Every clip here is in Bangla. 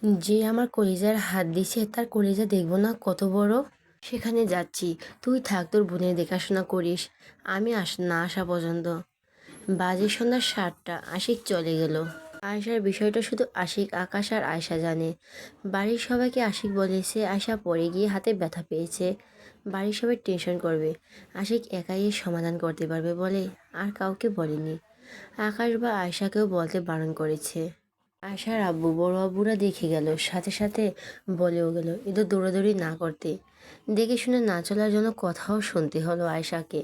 যে আমার কলিজার হাত দিছে তার কলিজা দেখবো না কত বড়। সেখানে যাচ্ছি, তুই থাক, তোর বোনের দেখাশোনা করিস, আমি না আসা পর্যন্ত। বাজে সন্ধ্যা 7টা, আশিক চলে গেল। আয়শার বিষয়টা শুধু আশিক, আকাশ আর আয়শা জানে। বাড়ির সবাইকে আশিক বলেছে আয়শা পড়ে গিয়ে হাতে ব্যথা পেয়েছে। বাড়ির সবাই টেনশন করবে, আশিক একাই এর সমাধান করতে পারবে বলে আর কাউকে বলেনি। আকাশ বা আয়শাকেও বলতে বারণ করেছে। আয়শার আব্বু বড় আব্বুরা দেখে গেল, সাথে সাথে বলেও গেল এদের দৌড়াদৌড়ি না করতে। দেখে শুনে না চলার জন্য কথাও শুনতে হলো আয়শাকে।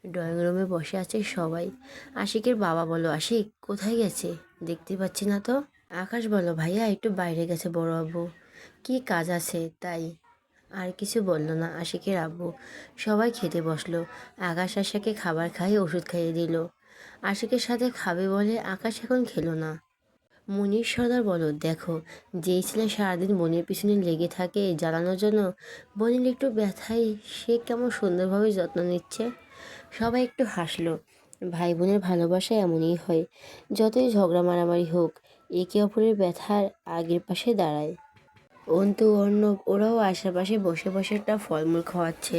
ড্রয়িং রুমে বসে আছে সবাই। আশিকের বাবা বলো, আশিক কোথায় গেছে? দেখতে পাচ্ছি না তো। আকাশ বলো, ভাইয়া একটু বাইরে গেছে বড় আব্বু, কি কাজ আছে তাই। আর কিছু বলল না আশিকের আব্বু। সবাই খেতে বসলো। আকাশ আশাকে খাবার খাইয়ে ওষুধ খাইয়ে দিল। আশিকের সাথে খাবে বলে আকাশ এখন খেলো না। মনির সর্দার বলো, দেখো, যেই ছেলে সারাদিন বোনের পিছনে লেগে থাকে জ্বালানোর জন্য, বোনের একটু ব্যথায় সে কেমন সুন্দরভাবে যত্ন নিচ্ছে। সবাই একটু হাসলো। ভাই বোনের ভালোবাসা এমনই হয়, যতই ঝগড়া মারামারি হোক একে অপরের ব্যথার আগের পাশে দাঁড়ায়। অন্তু অর্ণব ওরাও আশেপাশে বসে বসে একটা ফলমূল খাওয়াচ্ছে।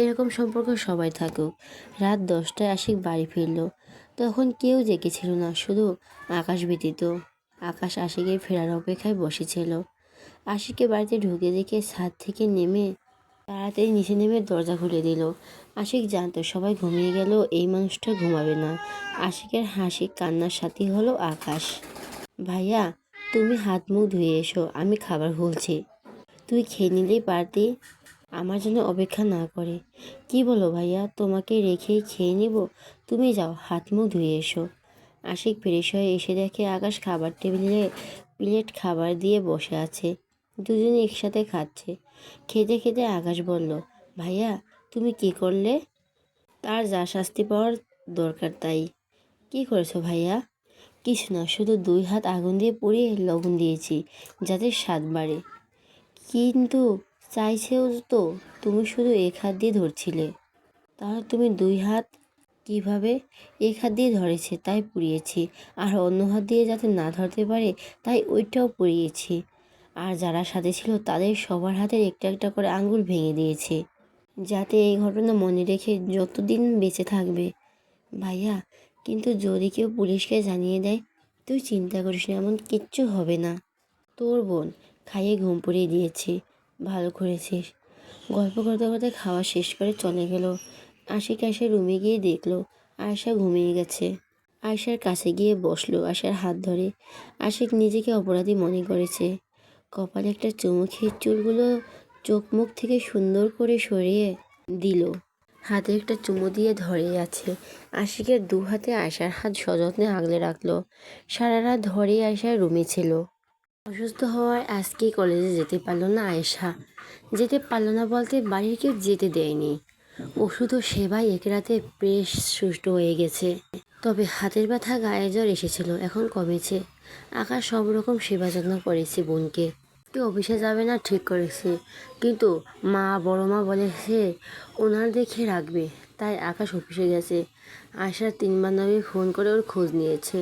এরকম সম্পর্ক সবাই থাকুক। রাত 10টায় আশিক বাড়ি ফিরল। তখন কেউ জেগেছিল না, শুধু আকাশ ব্যতীত। আকাশ আশিকের ফেরার অপেক্ষায় বসেছিল। আশিককে বাড়িতে ঢুকে দেখে ছাদ থেকে নেমে তাড়াতাড়ি নিচে নেমে দরজা খুলে দিল। আশিক জানতো সবাই ঘুমিয়ে গেল, এই মানুষটা ঘুমাবে না। আশিকের হাসি কান্নার সাথী হলো আকাশ। ভাইয়া, তুমি হাত মুখ ধুয়ে এসো, আমি খাবার বলছি। তুই খেয়ে নিলেই পারতি, আমার জন্য অপেক্ষা না করে। কি বলো ভাইয়া, তোমাকে রেখেই খেয়ে নিব? তুমি যাও, হাত মুখ ধুয়ে এসো। আশিক ফ্রেশ হয়ে এসে দেখে আকাশ খাবার টেবিলে প্লেট খাবার দিয়ে বসে আছে। দুজনে একসাথে খাচ্ছে। খেতে খেতে আকাশ বলল, ভাইয়া তুমি কি করলে? তার যা শাস্তি পাওয়ার দরকার তাই। কি করেছো ভাইয়া? কিছু না, শুধু 2 হাত আগুন দিয়ে পুড়িয়ে লবণ দিয়েছি যাতে স্বাদ বাড়ে। কিন্তু চাইছেও তো, তুমি শুধু 1 হাত দিয়ে ধরছিলে। তাহলে তুমি 2 হাত কিভাবে? 1 হাত দিয়ে ধরেছে তাই পুড়িয়েছি, আর অন্য হাত দিয়ে যাতে না ধরতে পারে তাই ওইটাও পুড়িয়েছি। আর যারা সাথে ছিল তাদের সবার হাতের একটা একটা করে আঙ্গুল ভেঙে দিয়েছে, যাতে এই ঘটনা মনে রেখে যতদিন বেঁচে থাকবে। ভাইয়া, কিন্তু যদি কেউ পুলিশকে জানিয়ে দেয়? তুই চিন্তা করিস না, এমন কিচ্ছু হবে না। তোর বোন খাইয়ে ঘুম পাড়িয়ে দিয়েছি, ভালো করেছিস। গল্প করতে করতে খাওয়া শেষ করে চলে গেল। আশিক আয়শার রুমে গিয়ে দেখলো আয়শা ঘুমিয়ে গেছে। আয়শার কাছে গিয়ে বসলো আয়শার হাত ধরে। আশিক নিজেকে অপরাধী মনে করেছে। কপালে একটা চুমু খেয়ে চুলগুলো চোখ মুখ থেকে সুন্দর করে সরিয়ে দিল। হাতে একটা চুমু দিয়ে ধরে আছে। আশিকের 2 হাতে আয়শার হাত সযত্নে আগলে রাখলো। সারা রাত ধরেই আয়শা রুমে ছিল। অসুস্থ হওয়ায় আজকেই কলেজে যেতে পারলো না আয়েশা। যেতে পারলো না বলতে বাড়ির কেউ যেতে দেয়নি। ওষুধ ও সেবায় এক রাতে বেশ সুস্থ হয়ে গেছে। তবে হাতের ব্যথা, গায়ে জ্বর এসেছিল, এখন কমেছে। আকাশ সব রকম সেবা যত্ন করেছে বোনকে। কেউ অফিসে যাবে না ঠিক করেছে, কিন্তু বড় মা বলেছে ওনার দেখে রাখবে, তাই আকাশ অফিসে গেছে। আয়শার 3 বান্ধবী ফোন করে ওর খোঁজ নিয়েছে।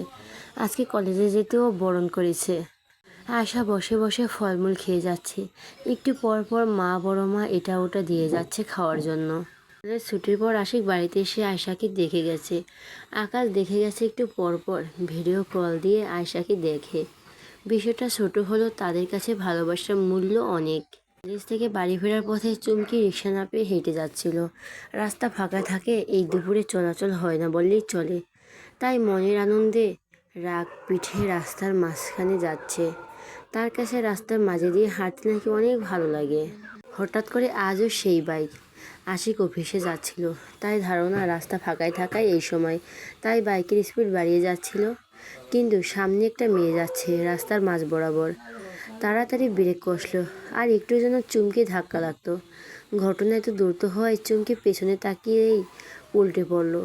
আজকে কলেজে যেতেও বরণ করেছে। আয়শা বসে বসে ফলমূল খেয়ে যাচ্ছে। একটু পর পর বড় মা এটা ওটা দিয়ে যাচ্ছে খাওয়ার জন্য। ছুটির পর আশিক বাড়িতে এসে আয়শাকে দেখে গেছে। আকাশ দেখে গেছে একটু পর পর, ভিডিও কল দিয়ে আয়শাকে দেখে। বিষয়টা ছোট হলেও তাদের কাছে ভালোবাসার মূল্য অনেক। কলেজ থেকে বাড়ি ফেরার পথে চুমকি রিক্সা না পেয়ে হেঁটে যাচ্ছিল। রাস্তা ফাঁকা থাকে, এই দুপুরে চলাচল হয় না বললেই চলে। তাই মনের আনন্দে রাগ পিঠে রাস্তার মাঝখানে যাচ্ছে। তার কাছে রাস্তার মাঝে দিয়ে হাঁটতে নাকি অনেক ভালো লাগে। হঠাৎ করে আজও সেই বাইক। আশিক অফিসে যাচ্ছিল, তাই ধারণা রাস্তা ফাঁকায় থাকায় এই সময়, তাই বাইকের স্পিড বাড়িয়ে যাচ্ছিল। কিন্তু সামনে একটা মেয়ে যাচ্ছে রাস্তার মাঝ বরাবর। তাড়াতাড়ি ব্রেক কষলো, আর একটু যেন চুমকি ধাক্কা লাগতো। ঘটনা এত দ্রুত হওয়ায় চুমকি পেছনে তাকিয়েই উল্টে পড়লো।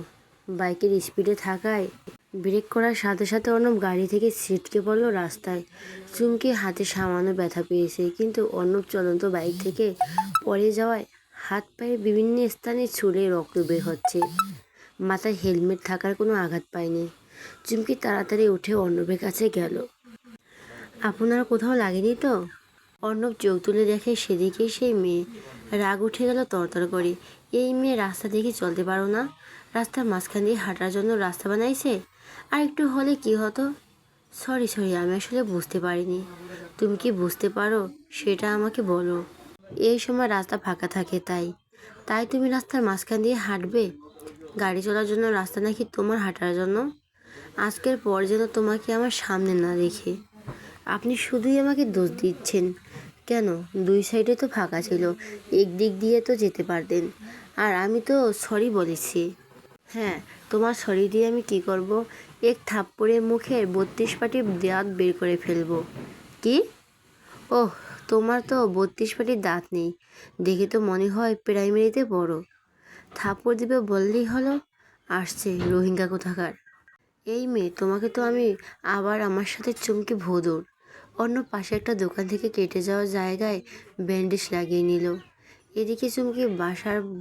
বাইকের স্পিডে থাকায় ব্রেক করার সাথে সাথে অর্ণব গাড়ি থেকে ছিটকে পড়লো রাস্তায়। চুমকি হাতে সামান্য ব্যথা পেয়েছে, কিন্তু অর্ণব চলন্ত বাইক থেকে পড়ে যাওয়ায় হাত পায়ের বিভিন্ন স্থানে ছুলে রক্ত বের হচ্ছে। মাথায় হেলমেট থাকার কোনো আঘাত পায়নি। চুমকি তাড়াতাড়ি উঠে অর্ণবের কাছে গেল। আপনার কোথাও লাগেনি তো? অর্ণব চোখ তুলে দেখে সেদিকে সেই মেয়ে। রাগ উঠে গেল তরতর করে। এই মেয়ে রাস্তা দেখে চলতে পারো না? রাস্তার মাঝখান দিয়ে হাঁটার জন্য রাস্তা বানাইছে। আর একটু হলে কি হতো? সরি সরি, আমি আসলে বুঝতে পারিনি। তুমি কি বুঝতে পারো সেটা আমাকে বলো। এই সময় রাস্তা ফাঁকা থাকে তাই। তাই তুমি রাস্তার মাঝখান দিয়ে হাঁটবে? গাড়ি চলার জন্য রাস্তা নাকি তোমার হাঁটার জন্য? আজকের পর যেন তোমাকে আমার সামনে না দেখে। আপনি শুধুই আমাকে দোষ দিচ্ছেন। কেন? দুই সাইডে তো ফাঁকা ছিল, একদিক দিয়ে তো যেতে পারতেন। আর আমি তো সরি বলেছি। হ্যাঁ, তোমার সরি দিয়ে আমি কি করব? এক থাপ্পড়ে মুখের 32 পাটি দাঁত বের করে ফেলবো। কি? ওহ, তোমার তো 32 পাটি দাঁত নেই, দেখে তো মনে হয় প্রাইমারিতে পড়ো। থাপ্পড় দিবে বললেই হলো। আসছে রোহিঙ্গা কোথাকার। এই মেয়ে, তোমাকে তো আমি আবার আমার সাথে চমকে ভোঁদড়। অন্য পাশে একটা দোকান থেকে কেটে যাওয়া জায়গায় ব্যান্ডেজ লাগিয়ে নিল। এদিকে চুমকি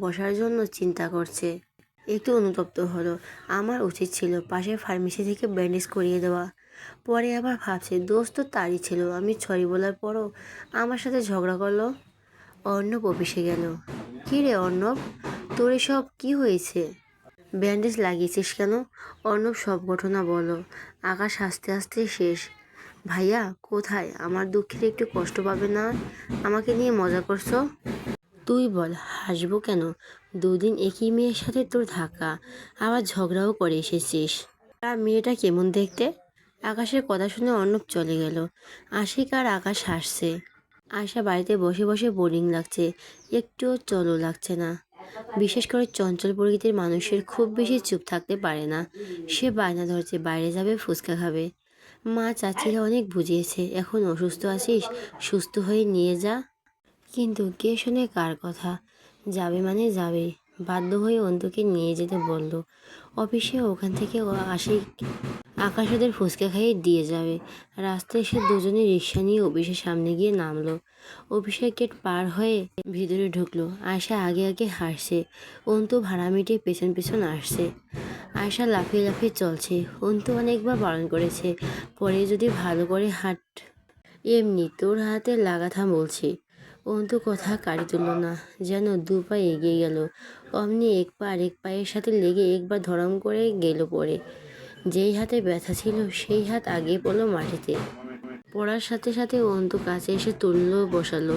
বসার জন্য চিন্তা করছে। একটু অনুতপ্ত হলো। আমার উচিত ছিল পাশের ফার্মেসি থেকে ব্যান্ডেজ করিয়ে দেওয়া। পরে আবার ভাবছে দোষ তো তারই ছিল, আমি সরি বলার পরও আমার সাথে ঝগড়া করলো। অর্ণব অফিসে গেল। কী রে অর্ণব, তোর এসব কী হয়েছে? ব্যান্ডেজ লাগিয়েছিস কেন? অর্ণব সব ঘটনা বলো। আকাশ হাসতে হাসতে শেষ। ভাইয়া কোথায়? আমার দুঃখের একটু কষ্ট পাবে না? আমাকে নিয়ে মজা করছো? তুই বল, হাসবো কেন? দুদিন একই মেয়ের সাথে তোর থাকা, আবার ঝগড়াও করে এসেছিস। আর মেয়েটা কেমন দেখতে? আকাশের কথা শুনে অর্ণব চলে গেল। আশিক আর আকাশ হাসছে। আয়শা বাড়িতে বসে বসে বোরিং লাগছে, একটুও চলো লাগছে না। বিশেষ করে চঞ্চল প্রকৃতির মানুষের খুব বেশি চুপ থাকতে পারে না। সে বায়না ধরছে বাইরে যাবে, ফুচকা খাবে। মা চাচিরা অনেক বুঝিয়েছে, এখন অসুস্থ আছিস, সুস্থ হয়ে নিয়ে যা। কিন্তু কে শোনে কার কথা? যাবে মানে যাবে। বাধ্য হয়ে অন্তুকে নিয়ে যেতে বলল। অফিসে ওখান থেকে আকাশ ওদের ফুচকা খাইয়ে দিয়ে যাবে। রাস্তায় এসে দুজনে রিক্সা নিয়ে অফিসের সামনে গিয়ে নামলো। অফিসের গেট পার হয়ে ভিতরে ঢুকলো। আয়শা আগে আগে হাসছে, অন্তু ভাড়া মিটিয়ে পেছন পেছন আসছে। আয়শা লাফিয়ে লাফিয়ে চলছে। অন্তু অনেকবার বারণ করেছে, পরে যদি ভালো করে হাঁট। এমনি তোর হাতে লাগা থাম বলছি। অন্তু কথা কাড়ি তুলল না, যেন দু পা এগিয়ে গেল। অমনি এক পা আরেক পায়ের সাথে লেগে একবার ধরম করে গেল পড়ে। যেই হাতে ব্যথা ছিল সেই হাত আগে পড়লো মাটিতে। পড়ার সাথে সাথে অন্তু কাছে এসে তুললো, বসালো।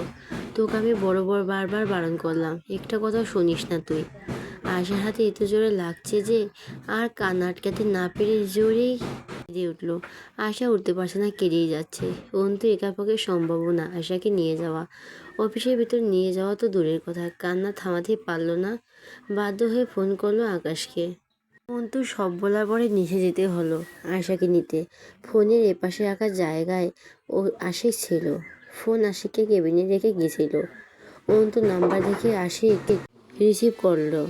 তোকে আমি বারবার বারণ করলাম, একটা কথা শুনিস না তুই। আয়সার হাতে এত জোরে লাগছে যে আর কান আটকাতে না পেরে জোরেই কেঁদে উঠলো। আয়সা উঠতে পারছে না, কেঁদেই যাচ্ছে। অন্তু একা পক্ষে সম্ভব না আয়সাকে নিয়ে যাওয়া। অফিসের ভিতর নিয়ে যাওয়া তো দূরের কথা, কান্না থামাতেই পারলো না। বাধ্য হয়ে ফোন করলো আকাশকে। অন্তু সব বলার পরে নিচে যেতে হলো আয়সাকে নিতে। ফোনের এপাশে রাখা জায়গায় ও আশিক ছিল। ফোন আশিককে কেবিনে রেখে গেছিল। অন্তু নাম্বার দেখে আশিক রিসিভ করলো।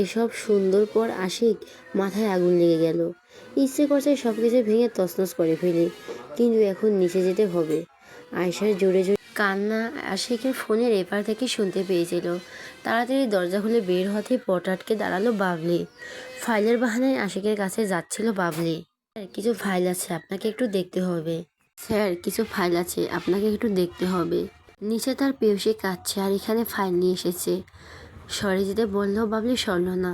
এসব সুন্দর পর আশিক মাথায় আগুন লেগে গেল। ইচ্ছে করছে সব কিছু ভেঙে তছনছ করে ফেলি, কিন্তু এখন নিচে যেতে হবে। আয়সার জোরে জোরে কান্না আশিকের ফোনের এপার থেকে শুনতে পেয়েছিল। তাড়াতাড়ি দরজা খুলে বের হতে পট আটকে দাঁড়ালো বাবলি। ফাইলের বাহানায় আশিকের কাছে যাচ্ছিল বাবলি। স্যার, কিছু ফাইল আছে, আপনাকে একটু দেখতে হবে। স্যার, কিছু ফাইল আছে, আপনাকে একটু দেখতে হবে। নিচে তার পেয়সী কাঁদছে আর এখানে ফাইল নিয়ে এসেছে। সরে যেতে বললেও বাবলি সরল না।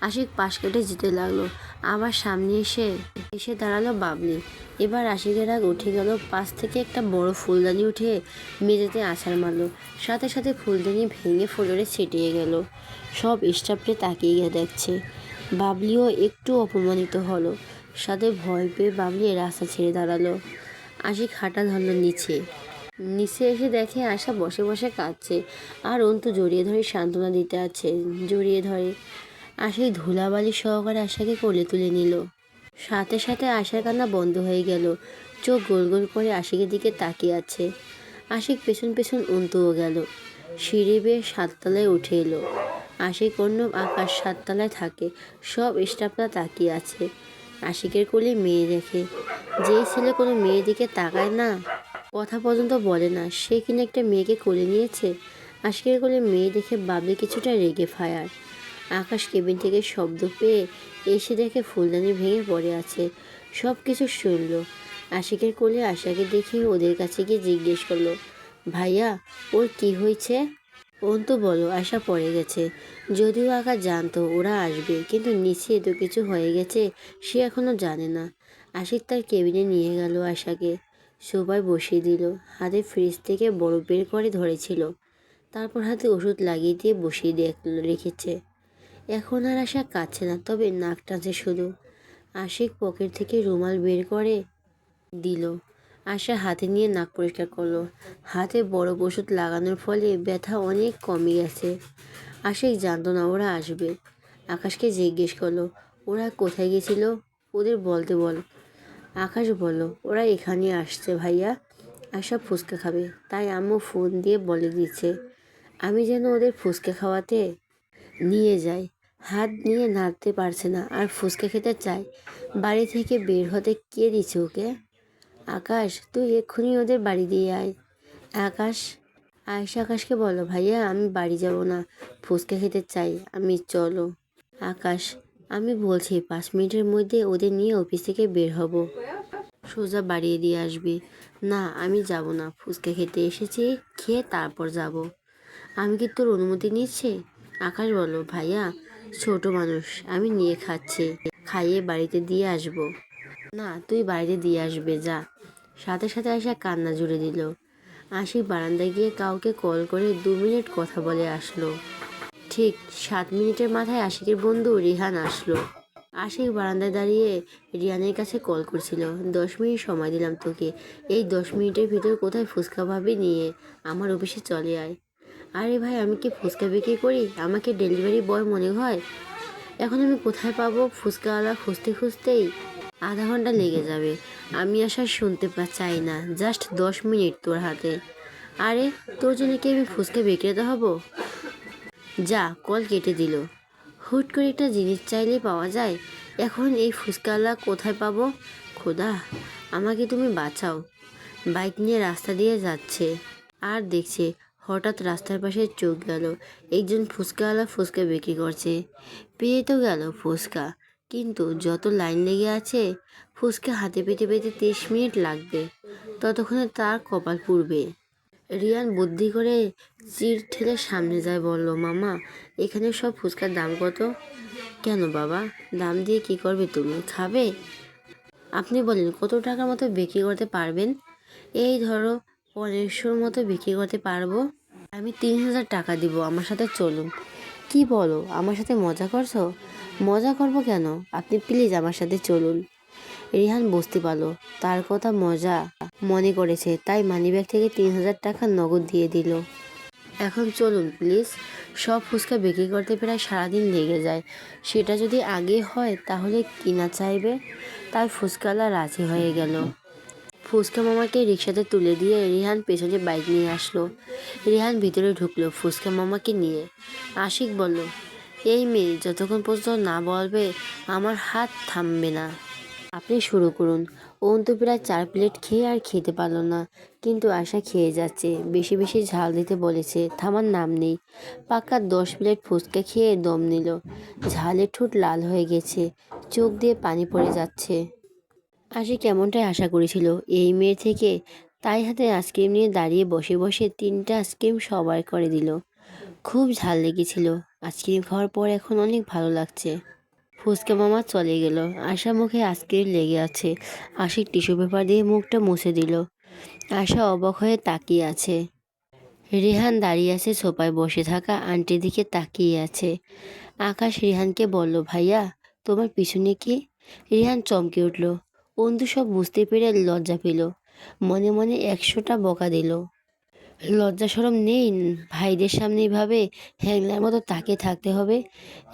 আশিক পাশ কেটে যেতে লাগলো। আবার সামনে এসে এসে দাঁড়ালো বাবলি। এবার আশিকের রাগ উঠে গেল। পাশ থেকে একটা বড় ফুলদানি উঠে মেঝেতে আছাড় মারলো। সাথে সাথে ফুলদানি ভেঙে ফ্লোরে ছিটিয়ে গেল। সব স্টাফে তাকিয়ে গিয়ে দেখছে। বাবলিও একটু অপমানিত হলো। সাথে ভয় পেয়ে বাবলি রাস্তা ছেড়ে দাঁড়ালো। আশিক হাঁটা ধরলো নিচে। নিচে এসে দেখে আশা বসে বসে কাঁদছে আর অন্তু জড়িয়ে ধরে সান্ত্বনা দিতে আছে। জড়িয়ে ধরে আশাই ধুলাবালি সহকারে আশাকে কোলে তুলে নিল। সাথে সাথে আশার কান্না বন্ধ হয়ে গেল। চোখ গোল গোল করে আশিকের দিকে তাকিয়ে আছে। আশিক পেছন পেছন অন্তুও গেল। সিঁড়ি বেয়ে 7 তলায় উঠে এলো। আশিক অর্ণব আকাশ 7 তলায় থাকে। সব স্টাফরা তাকিয়ে আছে আশিকের কোলে মেয়ে দেখে। যেই ছেলে কোনো মেয়ের দিকে তাকায় না, কথা পর্যন্ত বলে না, সে কিনা একটা মেয়েকে কোলে নিয়েছে। আশিকের কোলে মেয়ে দেখে বাবলি কিছুটা রেগে ফায়ার। আকাশ কেবিন থেকে শব্দ পেয়ে এসে দেখে ফুলদানি ভেঙে পড়ে আছে। সব কিছু শুনল। আশিকের কোলে আশাকে দেখে ওদের কাছে গিয়ে জিজ্ঞেস করলো, ভাইয়া ওর কি হয়েছে? অন্তু বলো আশা পড়ে গেছে। যদিও আকাশ জানতো ওরা আসবে, কিন্তু নিচে এত কিছু হয়ে গেছে সে এখনো জানে না। আশিক তার কেবিনে নিয়ে গেল আশাকে, সোফায় বসিয়ে দিল। হাতে ফ্রিজ থেকে বরফ বের করে ধরেছিল, তারপর হাতে ওষুধ লাগিয়ে দিয়ে বসিয়ে রেখেছে। এখন আর আশা কাঁদছে না, তবে নাক টানছে শুধু। আশিক পকেট থেকে রুমাল বের করে দিল। আশা হাতে নিয়ে নাক পরিষ্কার করলো। হাতে বড় ওষুধ লাগানোর ফলে ব্যথা অনেক কমে গেছে। আশিক জানতো না ওরা আসবে। আকাশকে জিজ্ঞেস করলো, ওরা কোথায় গেছিল? ওদের বলতে বল। আকাশ বলল, ওরা এখানে আসছে ভাইয়া। আশা ফুচকা খাবে, তাই আম্মু ফোন দিয়ে বলে দিচ্ছে আমি যেন ওদের ফুচকা খাওয়াতে নিয়ে যাই। হাত নিয়ে নাড়তে পারছে না, আর ফুচকা খেতে চায়। বাড়ি থেকে বের হতে কে দিচ্ছে ওকে? আকাশ, তুই এক্ষুনি ওদের বাড়ি দিয়ে আয়। আকাশ আয়েশা আকাশকে বলো, ভাইয়া আমি বাড়ি যাব না, ফুচকা খেতে চাই আমি, চলো। আকাশ, আমি বলছি 5 মিনিটের মধ্যে ওদের নিয়ে অফিস থেকে বের হব, সোজা বাড়িয়ে দিয়ে আসবি। না আমি যাব না, ফুচকা খেতে এসেছি, খেয়ে তারপর যাব। আমি কি তোর অনুমতি নিচ্ছি? আকাশ বলো, ভাইয়া ছোট মানুষ, আমি নিয়ে খাচ্ছি, খাইয়ে বাড়িতে দিয়ে আসবো। না তুই বাড়িতে দিয়ে আসবে, যা। সাথে সাথে আশা কান্না জুড়ে দিল। আশিক বারান্দায় গিয়ে কাউকে কল করে 2 মিনিট কথা বলে আসলো। ঠিক 7 মিনিটের মাথায় আশিকের বন্ধু রিহান আসলো। আশিক বারান্দায় দাঁড়িয়ে রিয়ানের কাছে কল করছিল, 10 মিনিট সময় দিলাম তোকে, এই 10 মিনিটের ভিতর কোথায় ফুচকা ভাবি নিয়ে আমার অফিসে চলে আয়। আরে ভাই, আমি কি ফুচকা বিক্রি করি? আমাকে ডেলিভারি বয় মনে হয়? এখন আমি কোথায় পাবো ফুচকাওয়ালা? খুঁজতে খুঁজতেই আধা ঘন্টা লেগে যাবে। আমি আসার শুনতে চাই না, জাস্ট 10 মিনিট তোর হাতে। আরে, তোর জন্য কি আমি ফুচকা বিক্রেতা হব? যা, কল কেটে দিল। হুট করে একটা জিনিস চাইলে পাওয়া যায়, এখন এই ফুচকাওয়ালা কোথায় পাবো? খোদা, আমাকে তুমি বাঁচাও। বাইক নিয়ে রাস্তা দিয়ে যাচ্ছে আর দেখছে, হঠাৎ রাস্তার পাশে চোখ গেল, একজন ফুচকাওয়ালা ফুচকা বিক্রি করছে। পেয়ে তো গেল ফুচকা, কিন্তু যত লাইন লেগে আছে, ফুচকা হাতে পেতে পেতে 30 মিনিট লাগবে। ততক্ষণে তার কপাল পুড়বে। রিয়ান বুদ্ধি করে চিড় ঠেলে সামনে যায়, বলল, মামা এখানে সব ফুচকার দাম কত? কেন বাবা, দাম দিয়ে কি করবে? তুমি খাবে? আপনি বলেন কত টাকার মতো বিক্রি করতে পারবেন? এই ধরো 1500-র মতো বিক্রি করতে পারবো। আমি 3000 টাকা দিব, আমার সাথে চলুন। কি বলো, আমার সাথে মজা করছো? মজা করবো কেন, আপনি প্লিজ আমার সাথে চলুন। রিহান বুঝতে পারলো তার কথা মজা মনে করেছে, তাই মানিব্যাগ থেকে 3000 টাকা নগদ দিয়ে দিল। এখন চলুন প্লিজ। সব ফুচকা বিক্রি করতে প্রায় সারাদিন লেগে যায়, সেটা যদি আগে হয় তাহলে কিনা চাইবে। তাই ফুচকাওয়ালা রাজি হয়ে গেল। ফুচকা মামাকে রিক্সাতে তুলে দিয়ে রিহান পেছনে বাইক নিয়ে আসলো। রিহান ভিতরে ঢুকলো ফুচকা মামাকে নিয়ে। আশিক বলল, এই মেয়ে যতক্ষণ পর্যন্ত না বলবে আমার হাত থামবে না। আপনি শুরু করুন। অন্তু প্রায় 4 প্লেট খেয়ে আর খেতে পারল না, কিন্তু আশা খেয়ে যাচ্ছে। বেশি বেশি ঝাল দিতে বলেছে, থামার নাম নেই। পাক্কা 10 প্লেট ফুচকা খেয়ে দম নিল। ঝালে ঠোঁট লাল হয়ে গেছে, চোখ দিয়ে পানি পড়ে যাচ্ছে। আশিক কেমনটাই আশা করেছিল এই মেয়ে থেকে, তাই হাতে আইসক্রিম নিয়ে দাঁড়িয়ে বসে বসে 3টা আইসক্রিম সবার করে দিল। খুব ঝাল লেগেছিল। আইসক্রিম খাওয়ার পর এখন অনেক ভালো লাগছে। ফুচকা মামা চলে গেল। আশা মুখে আইসক্রিম লেগে আছে। আশিক টিস্যু পেপার দিয়ে মুখটা মুছে দিল। আশা অবাক হয়ে তাকিয়ে আছে। রেহান দাঁড়িয়ে আছে সোফায়, বসে থাকা আন্টির দিকে তাকিয়ে আছে। আকাশ রিহানকে বলল, ভাইয়া তোমার পিছনে কি? রিহান চমকে উঠল। অন্তু সব বুঝতে পেরে লজ্জা পেল, মনে মনে 100টা বকা দিল। লজ্জা শরম নেই ভাইদের সামনে এভাবে হ্যাংলার মতো তাকিয়ে থাকতে হবে?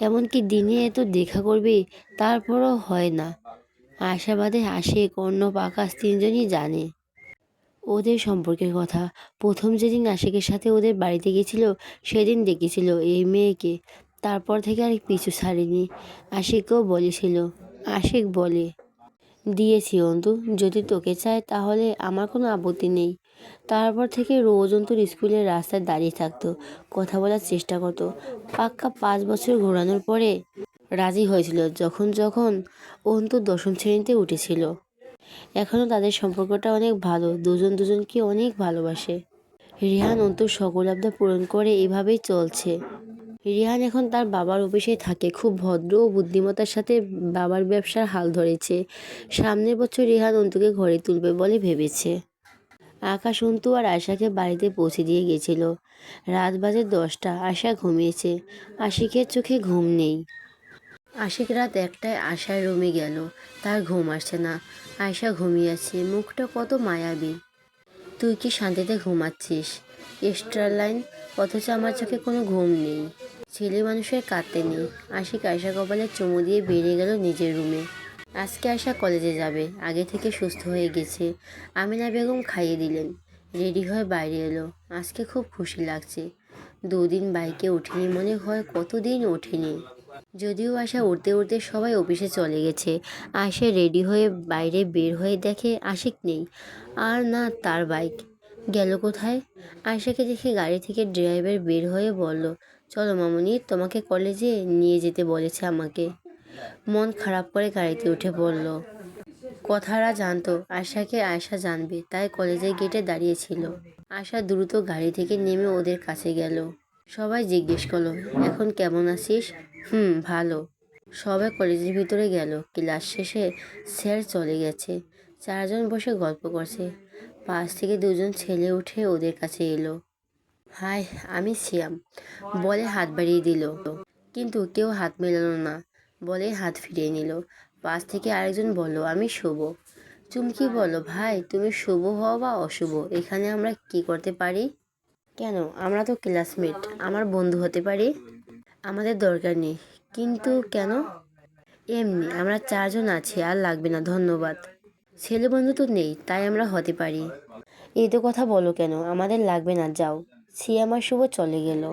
এমনকি দিনে এত দেখা করবি, তারপরও হয় না। আশাবাদে আশিক, অর্ণব, আকাশ 3জনই জানে ওদের সম্পর্কের কথা। প্রথম যেদিন আশিকের সাথে ওদের বাড়িতে গেছিল সেদিন দেখেছিল এই মেয়েকে, তারপর থেকে আর পিছু ছাড়েনি। আশিককেও বলেছিল। আশিক বলে দিয়েছি, অন্তু যদি তোকে চায় তাহলে আমার কোনো আপত্তি নেই। তারপর থেকে রোজ অন্তুর স্কুলের রাস্তায় দাঁড়িয়ে থাকতো, কথা বলার চেষ্টা করতো। পাক্কা 5 বছর ঘোরানোর পরে রাজি হয়েছিল, যখন যখন অন্তু 10ম শ্রেণীতে উঠেছিল। এখনও তাদের সম্পর্কটা অনেক ভালো, দুজন দুজনকে অনেক ভালোবাসে। রিহান অন্তুর সকল আবদার পূরণ করে, এভাবেই চলছে। রিহান এখন তার বাবার অফিসে থাকে, খুব ভদ্র ও বুদ্ধিমত্তার সাথে বাবার ব্যবসার হাল ধরেছে। সামনের বছর রিহান অন্তুকে ঘরে তুলবে বলে ভেবেছে। আকাশ অন্তু আর আয়শাকে বাড়িতে পৌঁছে দিয়ে গেছিল। রাত বাজে 10টা। আয়শা ঘুমিয়েছে, আশিকের চোখে ঘুম নেই। আশিক রাত 1টায় আয়শার রুমে গেল, তার ঘুম আসছে না। আয়শা ঘুমিয়ে আছে, মুখটা কত মায়াবী। তুই কি শান্তিতে ঘুমাচ্ছিস? এক্সট্রা লাইন, অথচ আমার চোখে কোনো ঘুম নেই। ছেলে মানুষের কাঁদতে নেই। আশিক আয়শা কপালে চুমু দিয়ে বেরিয়ে গেল নিজের রুমে। আজকে আয়শা কলেজে যাবে, আগে থেকে সুস্থ হয়ে গেছে। আমিনা বেগম খাইয়ে দিলেন, রেডি হয়ে বাইরে এলো। আজকে খুব খুশি লাগছে। 2 দিন বাইকে ওঠেনি, মনে হয় কতদিন ওঠেনি। যদিও আয়শা উঠতে উঠতে সবাই অফিসে চলে গেছে। আয়শা রেডি হয়ে বাইরে বের হয়ে দেখে আশিক নেই, আর না তার বাইক। গেল কোথায়? আয়শাকে দেখে গাড়ি থেকে ড্রাইভার বের হয়ে বলল, চলো মামুনি, তোমাকে কলেজে নিয়ে যেতে বলেছে আমাকে। মন খারাপ করে গাড়িতে উঠে পড়ল। কথারা জানতো আয়শাকে আয়শা জানবে, তাই কলেজের গেটে দাঁড়িয়েছিল। আয়শা দ্রুত গাড়ি থেকে নেমে ওদের কাছে গেল। সবাই জিজ্ঞেস করলো, এখন কেমন আছিস? ভালো। সবাই কলেজের ভিতরে গেল। ক্লাস শেষে স্যার চলে গেছে। 4জন বসে গল্প করছে। পাশ থেকে 2জন ছেলে উঠে ওদের কাছে এলো। হাই, আমি শ্যাম বলে হাত বাড়িয়ে দিল, কিন্তু কেউ হাত মেলালো না, বলে হাত ফিরিয়ে নিল। পাশ থেকে আরেকজন বলল, আমি শুভ। চুমকি বলল, ভাই তুমি শুভ হও বা অশুভ, এখানে আমরা কি করতে পারি? কেন, আমরা তো ক্লাসমেট, আমার বন্ধু হতে পারি। আমাদের দরকার নেই। কিন্তু কেন? এমনি, আমরা 4জন আছি, আর লাগবে না ধন্যবাদ। ছেলে বন্ধু তো নেই, তাই আমরা হতে পারি। এই তো কথা বলো কেন, আমাদের লাগবে না, যাও। সিয়াম আর শুভ চলে গেল।